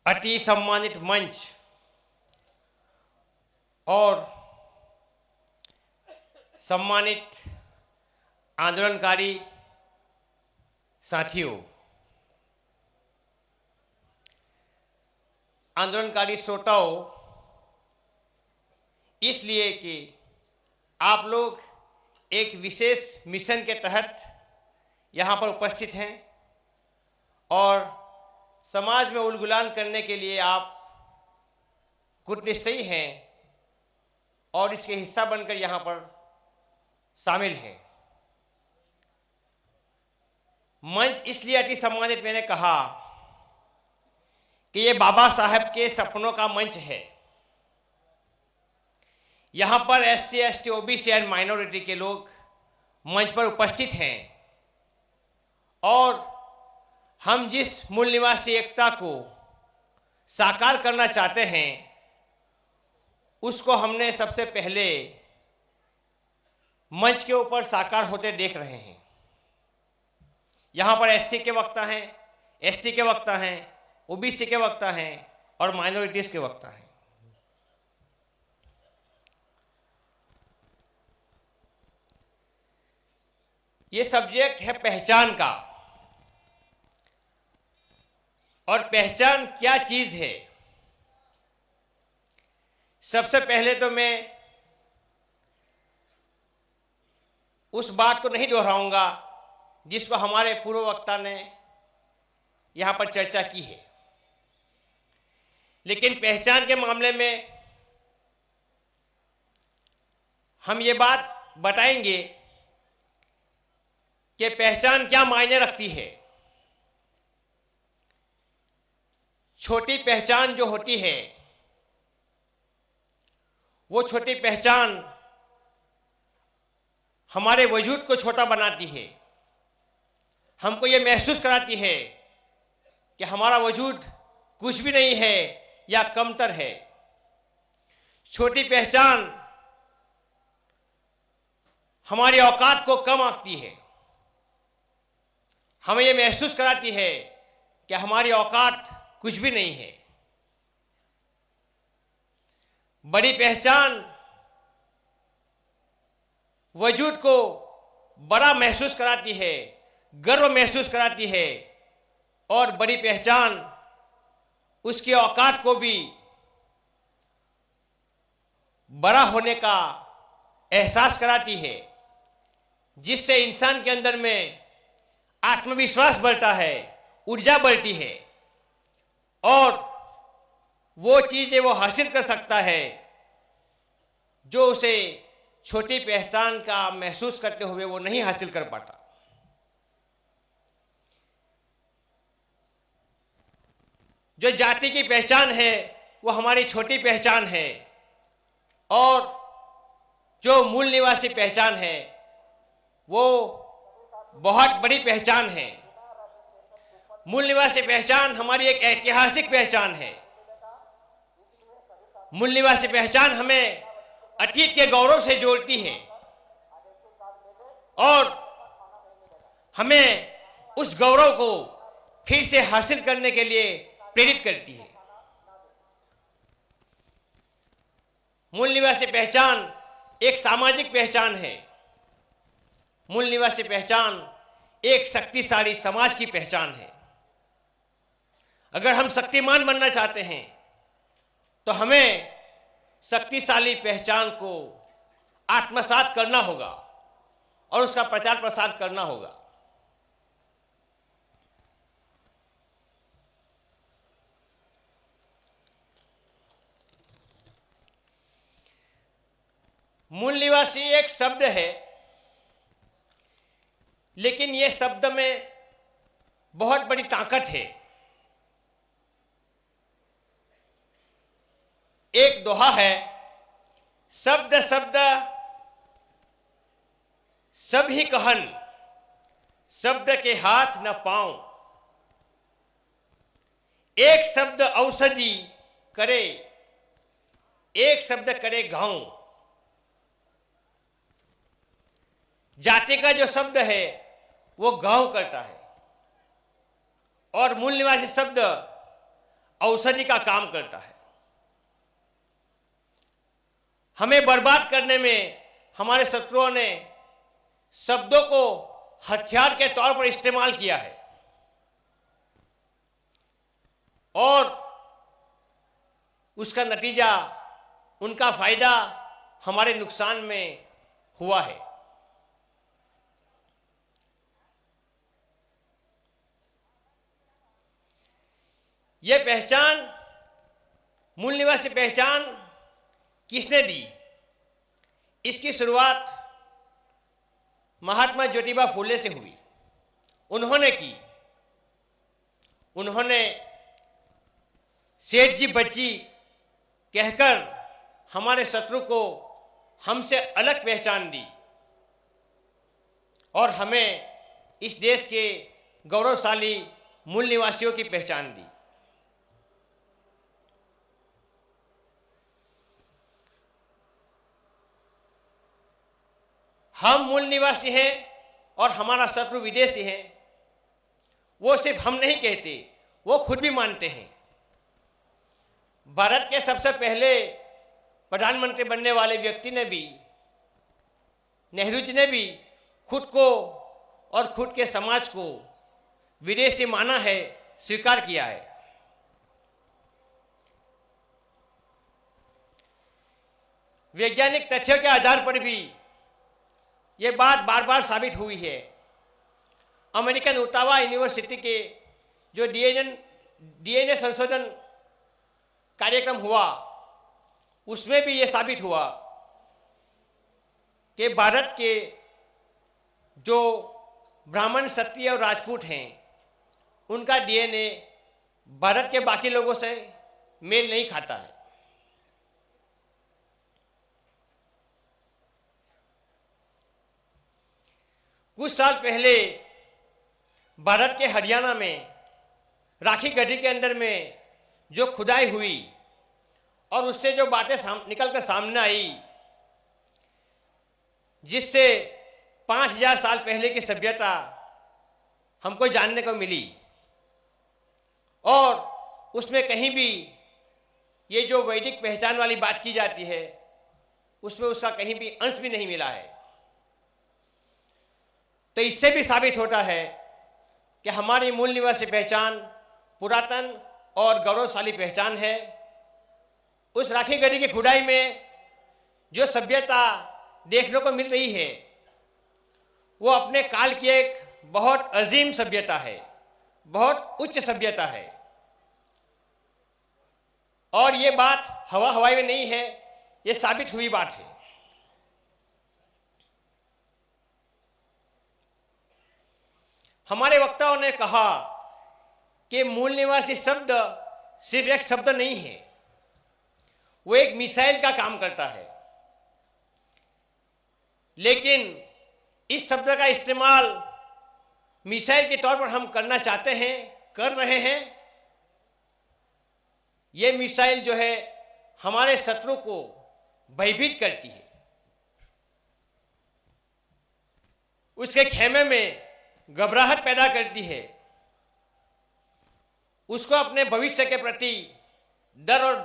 अति सम्मानित मंच और सम्मानित आंदोलनकारी साथियों, आंदोलनकारी श्रोताओं, इसलिए कि आप लोग एक विशेष मिशन के तहत यहाँ पर उपस्थित हैं और समाज में उलगुलान करने के लिए आप कृतनिश्चयी हैं और इसके हिस्सा बनकर यहाँ पर शामिल हैं। मंच इसलिए अति सम्मानित मैंने कहा कि ये बाबा साहब के सपनों का मंच है। यहाँ पर SC, ST, OBC and minority के लोग मंच पर उपस्थित हैं और हम जिस मूल निवासी एकता को साकार करना चाहते हैं उसको हमने सबसे पहले मंच के ऊपर साकार होते देख रहे हैं। यहाँ पर एससी के वक्ता हैं, एसटी के वक्ता हैं, ओबीसी के वक्ता हैं और माइनॉरिटीज के वक्ता हैं। ये सब्जेक्ट है पहचान का, और पहचान क्या चीज है। सबसे पहले तो मैं उस बात को नहीं दोहराऊंगा जिसको हमारे पूर्व वक्ता ने यहां पर चर्चा की है, लेकिन पहचान के मामले में हम ये बात बताएंगे कि पहचान क्या मायने रखती है। छोटी पहचान जो होती है वो छोटी पहचान हमारे वजूद को छोटा बनाती है, हमको ये महसूस कराती है कि हमारा वजूद कुछ भी नहीं है या कमतर है। छोटी पहचान हमारी औकात को कम आंकती है, हमें ये महसूस कराती है कि हमारी औकात कुछ भी नहीं है। बड़ी पहचान वजूद को बड़ा महसूस कराती है, गर्व महसूस कराती है और बड़ी पहचान उसकी औकात को भी बड़ा होने का एहसास कराती है, जिससे इंसान के अंदर में आत्मविश्वास बढ़ता है, ऊर्जा बढ़ती है और वो चीजें वो हासिल कर सकता है जो उसे छोटी पहचान का महसूस करते हुए वो नहीं हासिल कर पाता। जो जाति की पहचान है वो हमारी छोटी पहचान है और जो मूल निवासी पहचान है वो बहुत बड़ी पहचान है। मूल निवासी पहचान हमारी एक ऐतिहासिक पहचान है। मूल निवासी पहचान हमें अतीत के गौरव से जोड़ती है और हमें उस गौरव को फिर से हासिल करने के लिए प्रेरित करती है। मूल निवासी पहचान एक सामाजिक पहचान है। मूल निवासी पहचान एक शक्तिशाली समाज की पहचान है। अगर हम शक्तिमान बनना चाहते हैं तो हमें शक्तिशाली पहचान को आत्मसात करना होगा और उसका प्रचार प्रसार करना होगा। मूल निवासी एक शब्द है, लेकिन यह शब्द में बहुत बड़ी ताकत है। एक दोहा है, शब्द शब्द सभी कहन, शब्द के हाथ न पांव। एक शब्द औषधि करे, एक शब्द करे घाव। जाति का जो शब्द है वो गांव करता है और मूल निवासी शब्द औषधि का काम करता है। हमें बर्बाद करने में हमारे शत्रुओं ने शब्दों को हथियार के तौर पर इस्तेमाल किया है और उसका नतीजा, उनका फायदा हमारे नुकसान में हुआ है। यह पहचान, मूल निवासी पहचान किसने दी? इसकी शुरुआत महात्मा ज्योतिबा फुले से हुई। उन्होंने की। उन्होंने सेठ जी बच्ची कहकर हमारे शत्रु को हमसे अलग पहचान दी और हमें इस देश के गौरवशाली मूल निवासियों की पहचान दी। हम मूल निवासी हैं और हमारा शत्रु विदेशी है, वो सिर्फ हम नहीं कहते, वो खुद भी मानते हैं। भारत के सबसे पहले प्रधानमंत्री बनने वाले व्यक्ति ने भी, नेहरू जी ने भी खुद को और खुद के समाज को विदेशी माना है, स्वीकार किया है। वैज्ञानिक तथ्यों के आधार पर भी ये बात बार बार साबित हुई है। अमेरिकन ओटावा यूनिवर्सिटी के जो डीएनए संशोधन कार्यक्रम हुआ, उसमें भी ये साबित हुआ कि भारत के जो ब्राह्मण, क्षत्रिय और राजपूत हैं, उनका डीएनए भारत के बाकी लोगों से मेल नहीं खाता है। कुछ साल पहले भारत के हरियाणा में राखी गढ़ी के अंदर में जो खुदाई हुई और उससे जो बातें निकल कर सामने आई, जिससे 5000 साल पहले की सभ्यता हमको जानने को मिली, और उसमें कहीं भी ये जो वैदिक पहचान वाली बात की जाती है, उसमें उसका कहीं भी अंश भी नहीं मिला है। तो इससे भी साबित होता है कि हमारी मूल निवासी पहचान पुरातन और गौरवशाली पहचान है। उस राखी गढ़ी की खुदाई में जो सभ्यता देखने को मिल रही है, वो अपने काल की एक बहुत अजीम सभ्यता है, बहुत उच्च सभ्यता है। और ये बात हवा हवाई में नहीं है, ये साबित हुई बात है। हमारे वक्ताओं ने कहा कि मूल निवासी शब्द सिर्फ एक शब्द नहीं है, वो एक मिसाइल का काम करता है। लेकिन इस शब्द का इस्तेमाल मिसाइल के तौर पर हम करना चाहते हैं, कर रहे हैं। ये मिसाइल जो है हमारे शत्रु को भयभीत करती है, उसके खेमे में घबराहट पैदा करती है, उसको अपने भविष्य के प्रति डर और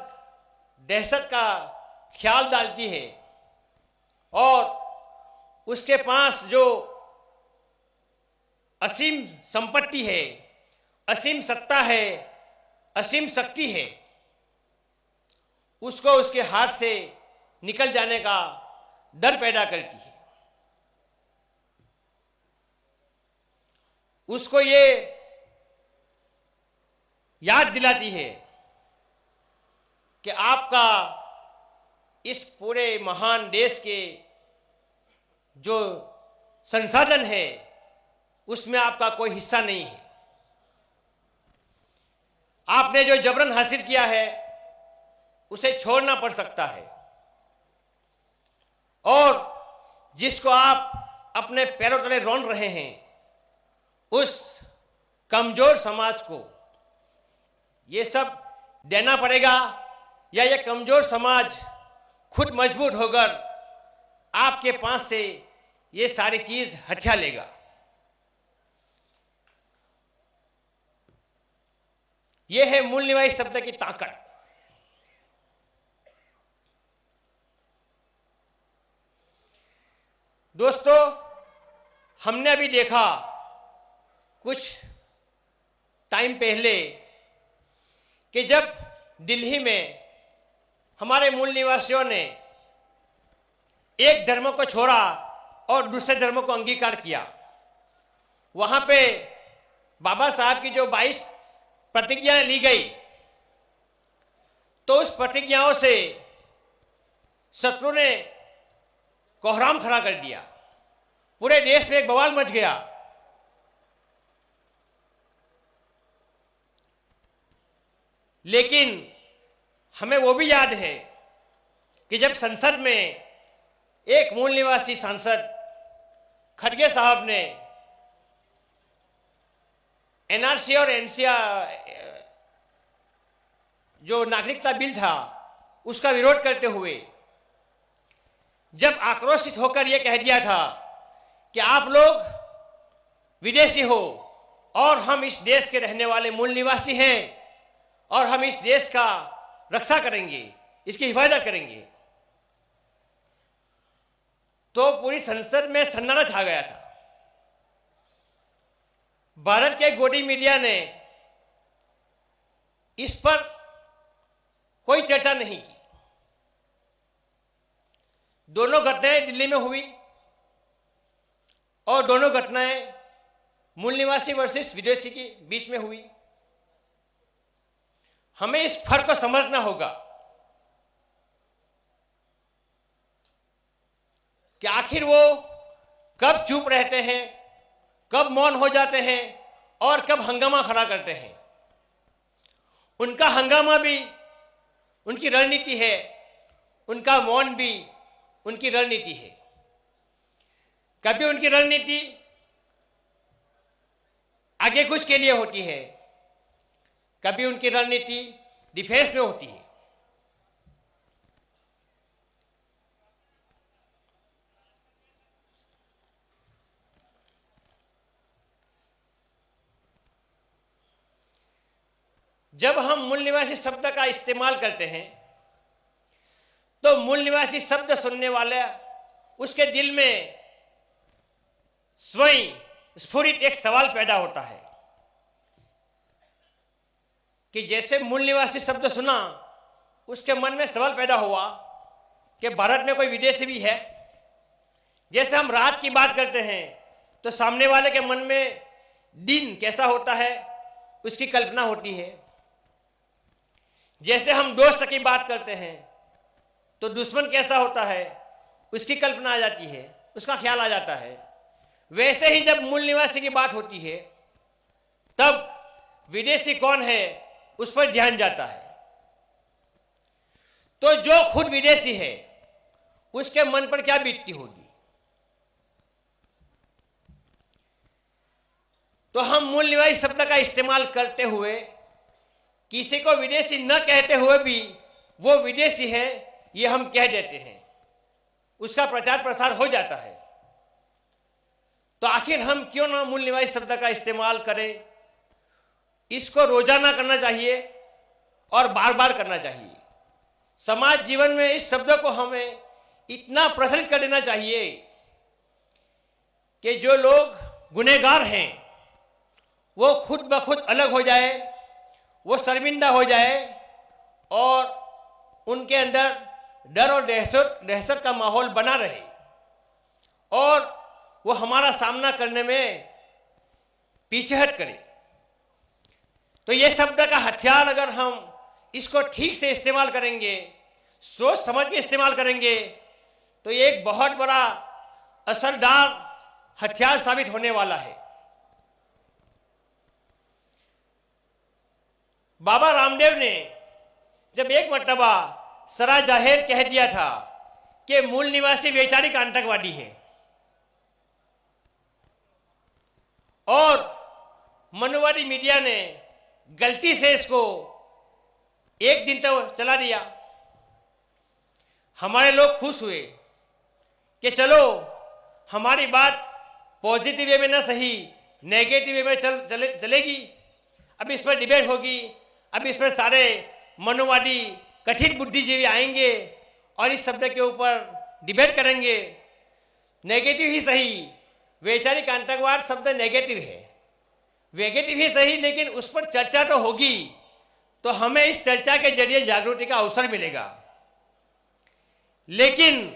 दहशत का ख्याल डालती है, और उसके पास जो असीम संपत्ति है, असीम सत्ता है, असीम शक्ति है, उसको उसके हाथ से निकल जाने का डर पैदा करती है। उसको ये याद दिलाती है कि आपका इस पूरे महान देश के जो संसाधन है, उसमें आपका कोई हिस्सा नहीं है। आपने जो जबरन हासिल किया है, उसे छोड़ना पड़ सकता है, और जिसको आप अपने पैरों तले रौंद रहे हैं, उस कमजोर समाज को ये सब देना पड़ेगा, या ये कमजोर समाज खुद मजबूत होकर आपके पास से ये सारी चीज हथिया लेगा। यह है मूल निवासी शब्द की ताकत। दोस्तों, हमने अभी देखा कुछ टाइम पहले कि जब दिल्ली में हमारे मूल निवासियों ने एक धर्म को छोड़ा और दूसरे धर्म को अंगीकार किया, वहां पे बाबा साहब की जो 22 प्रतिज्ञाएं ली गई, तो उस प्रतिज्ञाओं से शत्रु ने कोहराम खड़ा कर दिया। पूरे देश में एक बवाल मच गया। लेकिन हमें वो भी याद है कि जब संसद में एक मूल निवासी सांसद खड़गे साहब ने एनआरसी और एनसीआर जो नागरिकता बिल था उसका विरोध करते हुए जब आक्रोशित होकर यह कह दिया था कि आप लोग विदेशी हो और हम इस देश के रहने वाले मूल निवासी हैं और हम इस देश का रक्षा करेंगे, इसकी हिफाजत करेंगे, तो पूरी संसद में सन्नाटा छा गया था। भारत के गोदी मीडिया ने इस पर कोई चर्चा नहीं की। दोनों घटनाएं दिल्ली में हुई और दोनों घटनाएं मूल निवासी वर्सेस विदेशी के बीच में हुई। हमें इस फर्क को समझना होगा कि आखिर वो कब चुप रहते हैं, कब मौन हो जाते हैं और कब हंगामा खड़ा करते हैं। उनका हंगामा भी उनकी रणनीति है, उनका मौन भी उनकी रणनीति है। कभी उनकी रणनीति आगे कुछ के लिए होती है, कभी उनकी रणनीति डिफेंस में होती है। जब हम मूल निवासी शब्द का इस्तेमाल करते हैं तो मूल निवासी शब्द सुनने वाले उसके दिल में स्वयं स्फुरित एक सवाल पैदा होता है कि जैसे मूल निवासी शब्द सुना, उसके मन में सवाल पैदा हुआ कि भारत में कोई विदेशी भी है। जैसे हम रात की बात करते हैं तो सामने वाले के मन में दिन कैसा होता है उसकी कल्पना होती है। जैसे हम दोस्त की बात करते हैं तो दुश्मन कैसा होता है उसकी कल्पना आ जाती है, उसका ख्याल आ जाता है। वैसे ही जब मूल निवासी की बात होती है तब विदेशी कौन है उस पर ध्यान जाता है। तो जो खुद विदेशी है उसके मन पर क्या बीतती होगी। तो हम मूल निवासी शब्द का इस्तेमाल करते हुए किसी को विदेशी न कहते हुए भी वो विदेशी है ये हम कह देते हैं, उसका प्रचार प्रसार हो जाता है। तो आखिर हम क्यों ना मूल निवासी शब्द का इस्तेमाल करें। इसको रोजाना करना चाहिए और बार बार करना चाहिए। समाज जीवन में इस शब्द को हमें इतना प्रचलित कर देना चाहिए कि जो लोग गुनहगार हैं वो खुद ब खुद अलग हो जाए, वो शर्मिंदा हो जाए और उनके अंदर डर और दहशत का माहौल बना रहे और वो हमारा सामना करने में पीछेहट करे। तो ये शब्द का हथियार अगर हम इसको ठीक से इस्तेमाल करेंगे, सोच समझ के इस्तेमाल करेंगे, तो ये एक बहुत बड़ा असरदार हथियार साबित होने वाला है। बाबा रामदेव ने जब एक मर्तबा सरा जाहिर कह दिया था कि मूल निवासी वैचारिक आतंकवादी है और मनुवादी मीडिया ने गलती से इसको एक दिन तक चला दिया। हमारे लोग खुश हुए कि चलो हमारी बात पॉजिटिव वे में ना सही नेगेटिव वे में चलेगी। अब इस पर डिबेट होगी, अब इसमें सारे मनोवादी कथित बुद्धिजीवी आएंगे और इस शब्द के ऊपर डिबेट करेंगे। नेगेटिव ही सही, वैचारिक आतंकवाद शब्द नेगेटिव है, नेगेटिव ही सही, लेकिन उस पर चर्चा तो होगी, तो हमें इस चर्चा के जरिए जागृति का अवसर मिलेगा। लेकिन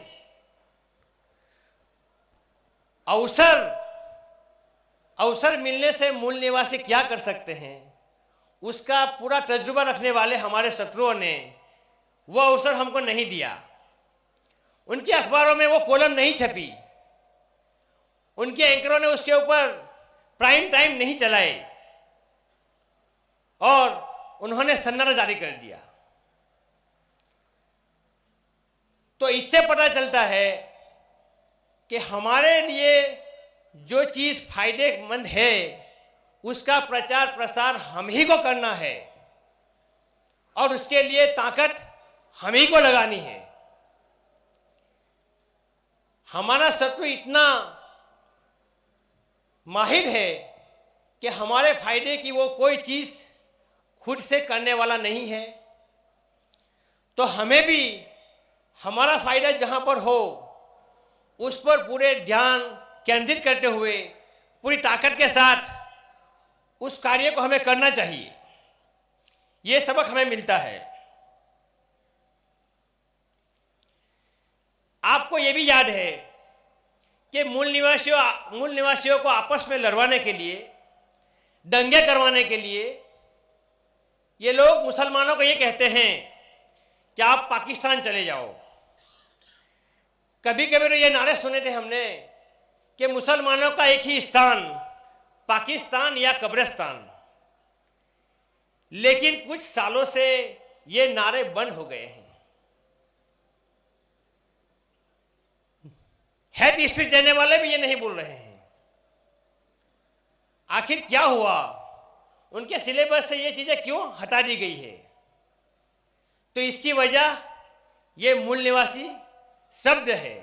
अवसर मिलने से मूल निवासी क्या कर सकते हैं, उसका पूरा तजुर्बा रखने वाले हमारे शत्रुओं ने वो अवसर हमको नहीं दिया। उनके अखबारों में वो कॉलम नहीं छपी, उनके एंकरों ने उसके ऊपर प्राइम टाइम नहीं चलाए और उन्होंने सन्नाटा जारी कर दिया। तो इससे पता चलता है कि हमारे लिए जो चीज फायदेमंद है उसका प्रचार प्रसार हम ही को करना है और उसके लिए ताकत हम ही को लगानी है। हमारा शत्रु इतना माहिर है कि हमारे फायदे की वो कोई चीज खुद से करने वाला नहीं है, तो हमें भी हमारा फायदा जहां पर हो उस पर पूरे ध्यान केंद्रित करते हुए पूरी ताकत के साथ उस कार्य को हमें करना चाहिए। यह सबक हमें मिलता है। आपको यह भी याद है कि मूल निवासियों को आपस में लड़वाने के लिए, दंगे करवाने के लिए ये लोग मुसलमानों को ये कहते हैं कि आप पाकिस्तान चले जाओ। कभी कभी तो ये नारे सुने थे हमने कि मुसलमानों का एक ही स्थान पाकिस्तान या कब्रिस्तान, लेकिन कुछ सालों से ये नारे बंद हो गए हैं। हेट स्पीच देने वाले भी ये नहीं बोल रहे हैं। आखिर क्या हुआ, उनके सिलेबस से ये चीजें क्यों हटा दी गई है? तो इसकी वजह ये मूल निवासी शब्द है,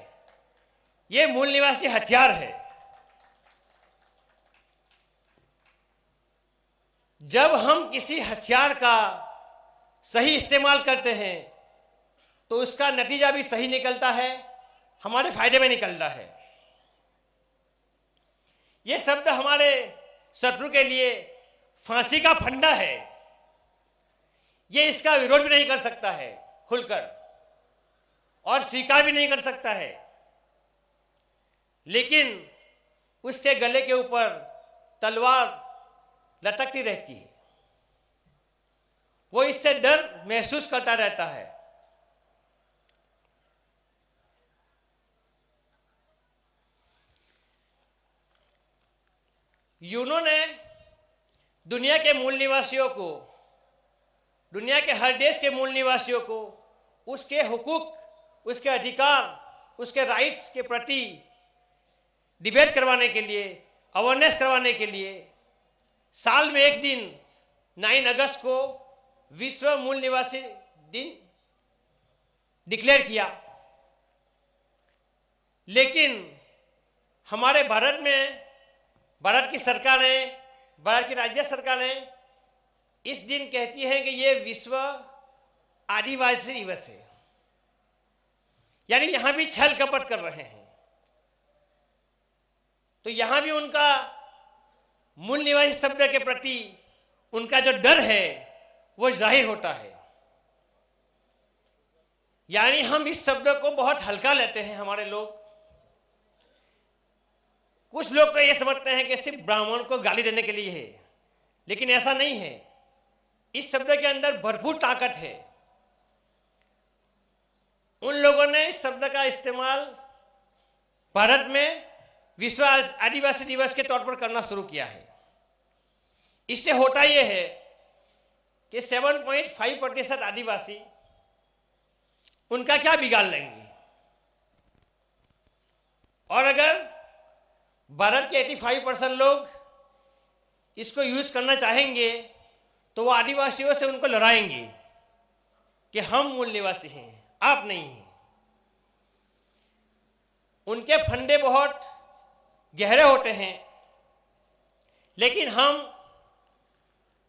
ये मूल निवासी हथियार है। जब हम किसी हथियार का सही इस्तेमाल करते हैं तो उसका नतीजा भी सही निकलता है, हमारे फायदे में निकलता है। यह शब्द हमारे शत्रु के लिए फांसी का फंदा है। यह इसका विरोध भी नहीं कर सकता है खुलकर और स्वीकार भी नहीं कर सकता है, लेकिन उसके गले के ऊपर तलवार लटकती रहती है। वो इससे डर महसूस करता रहता है। यूनो ने दुनिया के मूल निवासियों को, दुनिया के हर देश के मूल निवासियों को उसके हुकूक, उसके अधिकार, उसके राइट्स के प्रति डिबेट करवाने के लिए, अवेयरनेस करवाने के लिए साल में एक दिन 9 अगस्त को विश्व मूल निवासी दिन डिक्लेयर किया। लेकिन हमारे भारत में, भारत की सरकारें, भारत की राज्य सरकारें इस दिन कहती हैं कि ये विश्व आदिवासी दिवस है, यानी यहां भी छल कपट कर रहे हैं। तो यहां भी उनका मूल निवासी शब्द के प्रति उनका जो डर है वो जाहिर होता है। यानी हम इस शब्द को बहुत हल्का लेते हैं हमारे लोग। कुछ लोग तो ये समझते हैं कि सिर्फ ब्राह्मण को गाली देने के लिए है, लेकिन ऐसा नहीं है। इस शब्द के अंदर भरपूर ताकत है। उन लोगों ने इस शब्द का इस्तेमाल भारत में विश्व आदिवासी दिवस के तौर पर करना शुरू किया है। इससे होता यह है कि 7.5% आदिवासी उनका क्या बिगाड़ लेंगे, और अगर भारत के 85% लोग इसको यूज करना चाहेंगे तो वो आदिवासियों से उनको लड़ाएंगे कि हम मूल निवासी हैं, आप नहीं हैं। उनके फंडे बहुत गहरे होते हैं, लेकिन हम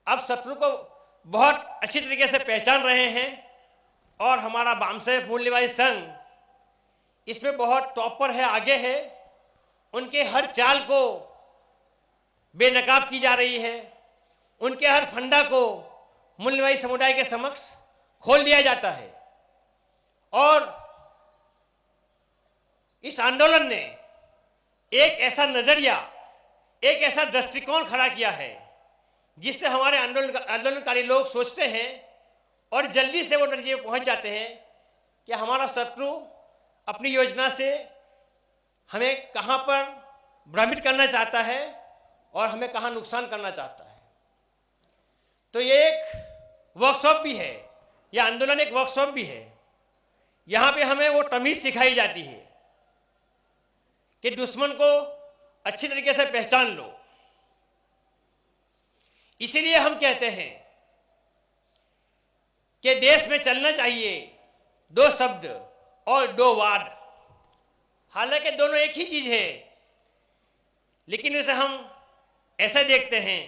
अब शत्रु को बहुत अच्छी तरीके से पहचान रहे हैं और हमारा बामसेफ मूल निवासी संघ इसमें बहुत टॉप पर है, आगे है। उनके हर चाल को बेनकाब की जा रही है, उनके हर फंडा को मूल निवासी समुदाय के समक्ष खोल दिया जाता है। और इस आंदोलन ने एक ऐसा नजरिया, एक ऐसा दृष्टिकोण खड़ा किया है जिससे हमारे आंदोलनकारी लोग सोचते हैं और जल्दी से वो नतीजे पे पहुंच जाते हैं कि हमारा शत्रु अपनी योजना से हमें कहां पर भ्रमित करना चाहता है और हमें कहां नुकसान करना चाहता है। तो ये एक वर्कशॉप भी है, यह आंदोलन एक वर्कशॉप भी है। यहां पे हमें वो तमीज सिखाई जाती है कि दुश्मन को अच्छी तरीके से पहचान लो। इसीलिए हम कहते हैं कि देश में चलना चाहिए दो शब्द और दो वाद। हालांकि दोनों एक ही चीज है, लेकिन उसे हम ऐसा देखते हैं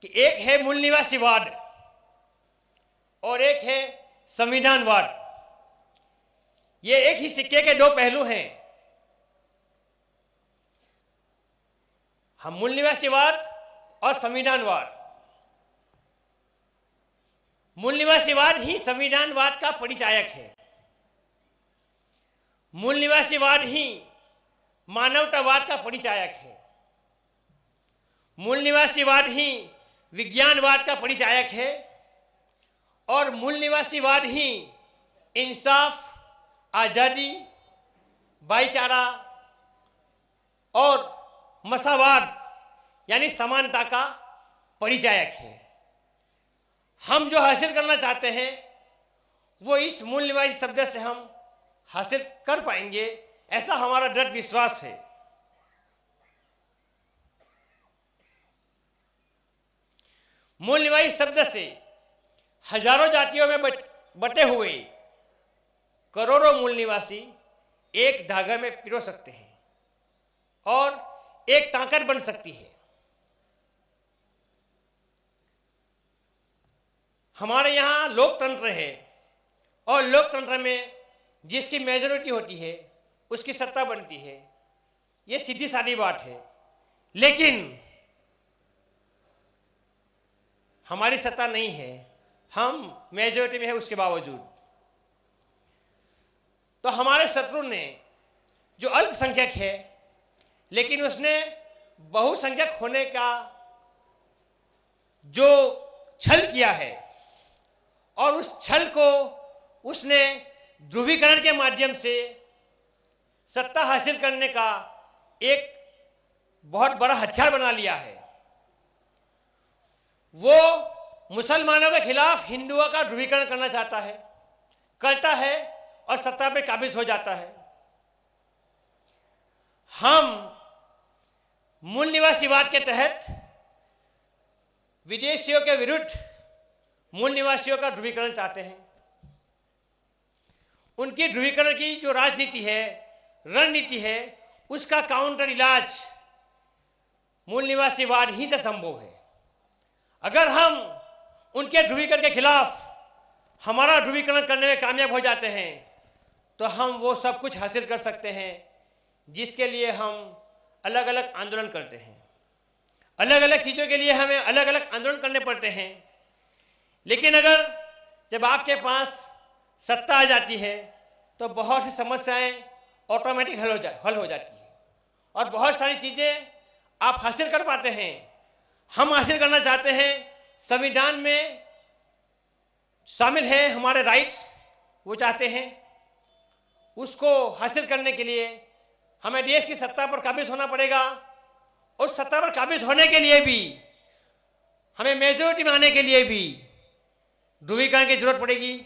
कि एक है मूल निवासीवाद और एक है संविधानवाद। ये एक ही सिक्के के दो पहलू हैं। हम मूल निवासीवाद और संविधानवाद, मूल निवासीवाद ही संविधानवाद का परिचायक है। मूल निवासीवाद ही मानवतावाद का परिचायक है। मूल निवासीवाद ही विज्ञानवाद का परिचायक है और मूल निवासीवाद ही इंसाफ, आजादी, भाईचारा और मसावाद यानी समानता का परिचायक है। हम जो हासिल करना चाहते हैं वो इस मूल निवासी शब्द से हम हासिल कर पाएंगे, ऐसा हमारा दृढ़ विश्वास है। मूल निवासी शब्द से हजारों जातियों में बटे हुए करोड़ों मूल निवासी एक धागे में पिरो सकते हैं और एक ताकत बन सकती है। हमारे यहां लोकतंत्र है और लोकतंत्र में जिसकी मेजोरिटी होती है उसकी सत्ता बनती है। यह सीधी सादी बात है, लेकिन हमारी सत्ता नहीं है, हम मेजोरिटी में है उसके बावजूद। तो हमारे शत्रु ने जो अल्पसंख्यक है लेकिन उसने बहुसंख्यक होने का जो छल किया है और उस छल को उसने ध्रुवीकरण के माध्यम से सत्ता हासिल करने का एक बहुत बड़ा हथियार बना लिया है। वो मुसलमानों के खिलाफ हिंदुओं का ध्रुवीकरण करना चाहता है, करता है और सत्ता पर काबिज हो जाता है। हम मूल निवासीवाद के तहत विदेशियों के विरुद्ध मूल निवासियों का ध्रुवीकरण चाहते हैं। उनकी ध्रुवीकरण की जो राजनीति है, रणनीति है, उसका काउंटर इलाज मूल निवासीवाद ही से संभव है। अगर हम उनके ध्रुवीकरण के खिलाफ हमारा ध्रुवीकरण करने में कामयाब हो जाते हैं तो हम वो सब कुछ हासिल कर सकते हैं जिसके लिए हम अलग अलग आंदोलन करते हैं। अलग अलग चीज़ों के लिए हमें अलग अलग आंदोलन करने पड़ते हैं, लेकिन अगर जब आपके पास सत्ता आ जाती है तो बहुत सी समस्याएं ऑटोमेटिक हल हो जाती है और बहुत सारी चीज़ें आप हासिल कर पाते हैं। हम हासिल करना चाहते हैं, संविधान में शामिल है हमारे राइट्स, वो चाहते हैं। उसको हासिल करने के लिए हमें देश की सत्ता पर काबिज होना पड़ेगा। उस सत्ता पर काबिज होने के लिए भी हमें मेजोरिटी में आने के लिए भी ध्रुवीकरण की जरूरत पड़ेगी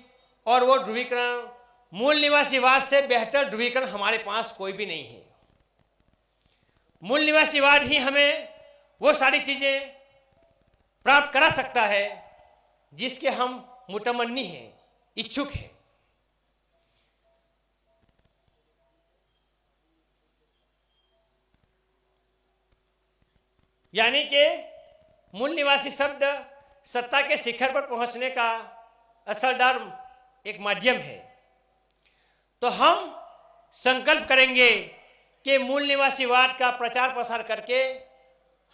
और वो ध्रुवीकरण मूल निवासीवाद से बेहतर ध्रुवीकरण हमारे पास कोई भी नहीं है। मूल निवासीवाद ही हमें वो सारी चीजें प्राप्त करा सकता है जिसके हम मुतमन्नी हैं, इच्छुक हैं। यानी कि मूल निवासी शब्द सत्ता के शिखर पर पहुंचने का असरदार एक माध्यम है। तो हम संकल्प करेंगे कि मूल निवासीवाद का प्रचार प्रसार करके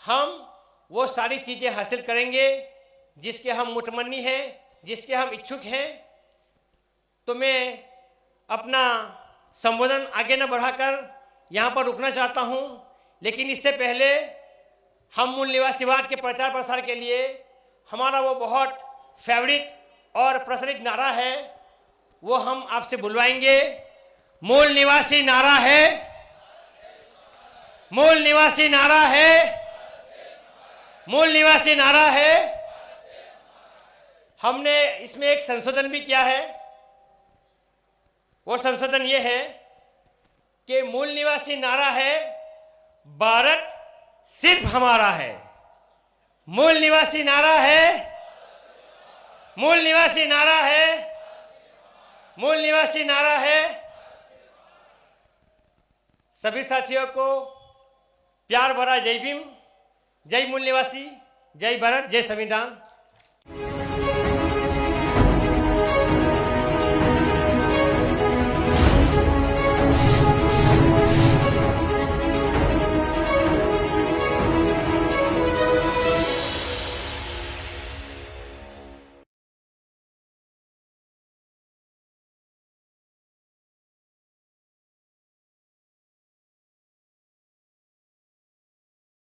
हम वो सारी चीज़ें हासिल करेंगे जिसके हम मुतमन्नी हैं, जिसके हम इच्छुक हैं। तो मैं अपना संबोधन आगे न बढ़ाकर यहाँ पर रुकना चाहता हूँ, लेकिन इससे पहले हम मूल निवासीवाद के प्रचार प्रसार के लिए हमारा वो बहुत फेवरेट और प्रचलित नारा है, वो हम आपसे बुलवाएंगे। मूल निवासी नारा है, मूल निवासी नारा है, मूल निवासी नारा है। हमने इसमें एक संशोधन भी किया है। वो संशोधन ये है कि मूल निवासी नारा है, भारत सिर्फ हमारा है। मूल निवासी नारा है, मूल निवासी नारा है, मूल निवासी नारा है। सभी साथियों को प्यार भरा जय भीम, जय मूल निवासी, जय भारत, जय संविधान।